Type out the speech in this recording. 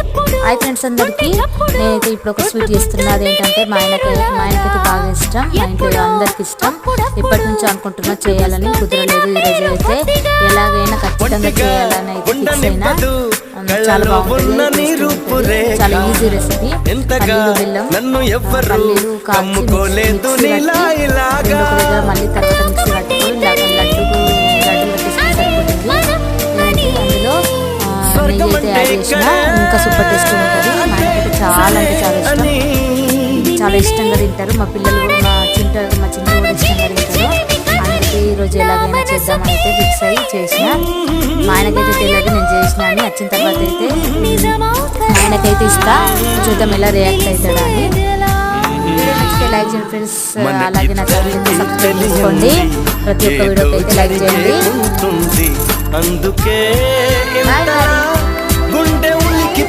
Hi friends అందరికీ, నేనైతే ఇప్పుడు ఒక స్వీట్ చేస్తున్నా. అదేంటంటే మా ఆయనకైతే బాగా ఇష్టం, మా ఇంట్లో అందరికి ఇష్టం. ఇప్పటి నుంచి అనుకుంటున్నా చేయాలని, కుదరలేదు. ఈరోజు అయితే ఎలాగైనా ఖచ్చితంగా చేయాలని అయితే ఫిక్స్ అయినా. చాలా బాగుంటుంది, చాలా ఈజీ రెసిపీ. పల్లీలు బెల్లం, పల్లీలు కాల్చి మళ్ళీ తర్వాత మిక్సీ కట్టుకొని లడ్డు కట్టేసుకుని సరిపోతుంది. అందులో నెయ్యి అయితే యాడ్ చేసిన ఇంకా సూపర్ టేస్ట్ ఉంటుంది. మా ఆయనకైతే చాలా అంటే చాలా ఇష్టంగా తింటారు. మా పిల్లలు మా చిన్న కూడా ఇష్టంగా తింటారు. అందుకే ఈరోజు ఎలాగైనా చేద్దామని అయితే ఫిక్స్ అయ్యి చేసిన. మా ఆయనకైతే తెలియదు నేను చేసిన అని. వచ్చిన తర్వాత అయితే ఆయనకైతే ఇస్తా, చూద్దాం ఎలా రియాక్ట్ అవుతాడా అని. లైక్ చేయండి ఫ్రెండ్స్, అలాగే నా ఛానల్ అయితే సబ్స్క్రైబ్ చేసుకోండి. ప్రతి ఒక్క వీడియోకి అయితే లైక్ చేయండి.